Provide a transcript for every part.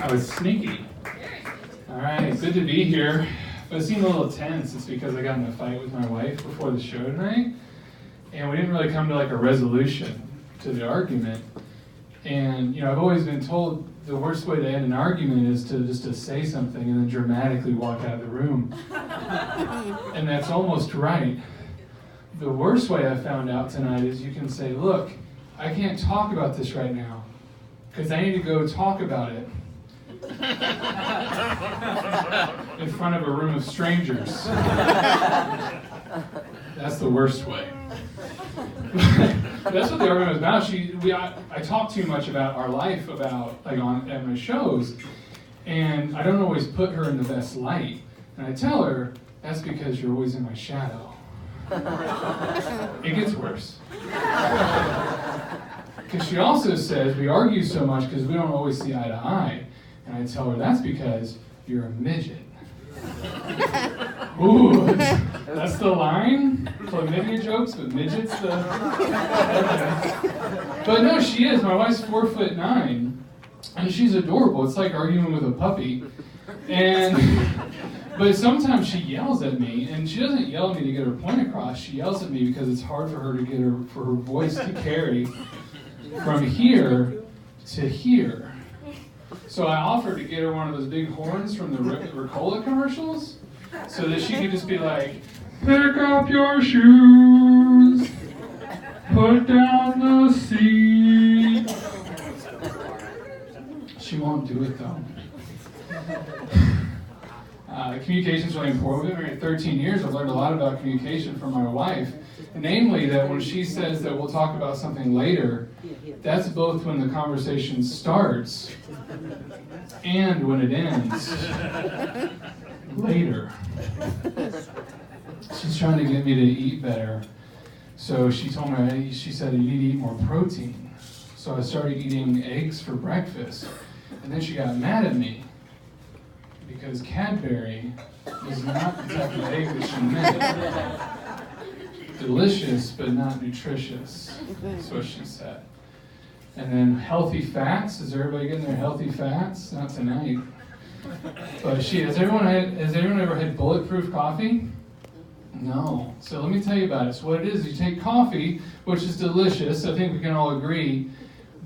I was sneaky. All right, good to be here. If I seem a little tense, it's because I got in a fight with my wife before the show tonight, and we didn't really come to like a resolution to the argument. And you know, I've always been told the worst way to end an argument is to say something and then dramatically walk out of the room. And that's almost right. The worst way I found out tonight is you can say, look, I can't talk about this right now because I need to go talk about it in front of a room of strangers. That's the worst way. That's what the argument was about. I talk too much about our life at my shows, and I don't always put her in the best light. And I tell her, that's because you're always in my shadow. It gets worse. Because she also says we argue so much because we don't always see eye to eye. And I tell her that's because you're a midget. Ooh, that's the line? Chlamydia jokes, but midgets the... Okay. But no, she is. My wife's 4'9", and she's adorable. It's like arguing with a puppy. But sometimes she yells at me, and she doesn't yell at me to get her point across. She yells at me because it's hard for her to get for her voice to carry from here to here. So I offered to get her one of those big horns from the Ricola commercials, so that she could just be like, pick up your shoes, put down the seat. She won't do it though. Communication is really important. We've been married 13 years. I've learned a lot about communication from my wife. Namely, that when she says that we'll talk about something later, that's both when the conversation starts and when it ends. Later. She's trying to get me to eat better. So she told me, she said, you need to eat more protein. So I started eating eggs for breakfast. And then she got mad at me because Cadbury is not exactly the egg that she meant. Delicious, but not nutritious. That's what she said. And then healthy fats. Is everybody getting their healthy fats? Not tonight. But has everyone ever had bulletproof coffee? No. So let me tell you about it. So what it is, you take coffee, which is delicious. I think we can all agree.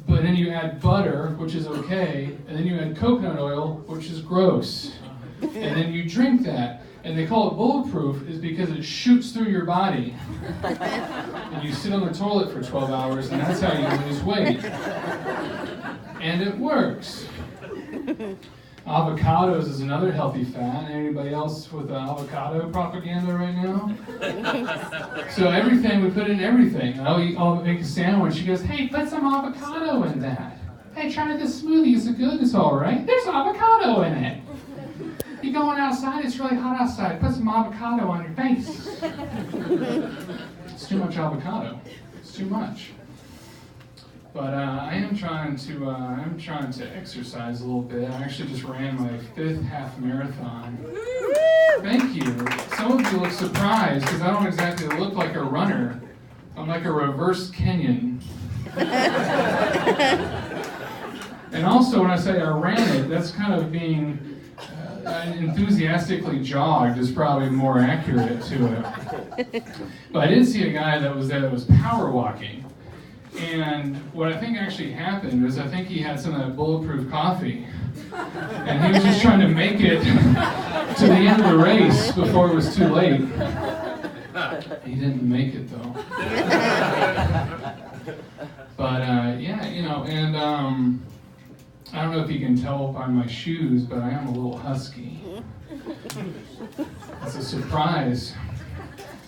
But then you add butter, which is okay. And then you add coconut oil, which is gross. And then you drink that. And they call it bulletproof is because it shoots through your body. And you sit on the toilet for 12 hours, and that's how you lose weight. And it works. Avocados is another healthy fat. Anybody else with avocado propaganda right now? So everything, we put in everything. I'll make a sandwich. She goes, hey, put some avocado in that. Hey, try this smoothie. Is it good? It's all right. There's avocado in it. You're going outside, it's really hot outside. Put some avocado on your face. It's too much avocado. It's too much. But I am trying to exercise a little bit. I actually just ran my 5th half marathon. Thank you. Some of you look surprised because I don't exactly look like a runner. I'm like a reverse Kenyan. And also when I say I ran it, that's kind of being enthusiastically jogged is probably more accurate to it. But I did see a guy that was there that was power walking. And what I think actually happened is I think he had some of that bulletproof coffee. And he was just trying to make it to the end of the race before it was too late. He didn't make it though. But yeah, you know, and I don't know if you can tell by my shoes, but I am a little husky. It's a surprise.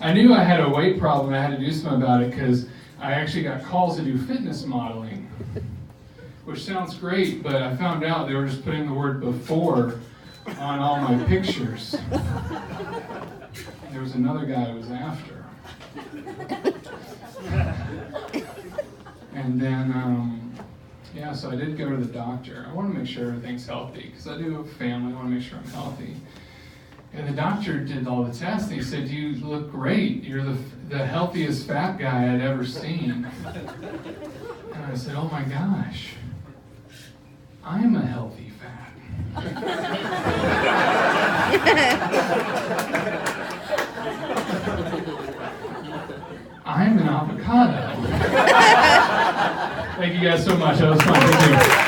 I knew I had a weight problem. I had to do something about it because I actually got calls to do fitness modeling, which sounds great, but I found out they were just putting the word before on all my pictures. There was another guy who was after. And then, yeah, so I did go to the doctor. I want to make sure everything's healthy because I do have a family. I want to make sure I'm healthy. And the doctor did all the tests. And he said, "You look great. You're the healthiest fat guy I'd ever seen." And I said, "Oh my gosh, I'm a healthy fat. I'm an avocado. Thank you guys so much. That was fun. Thank you.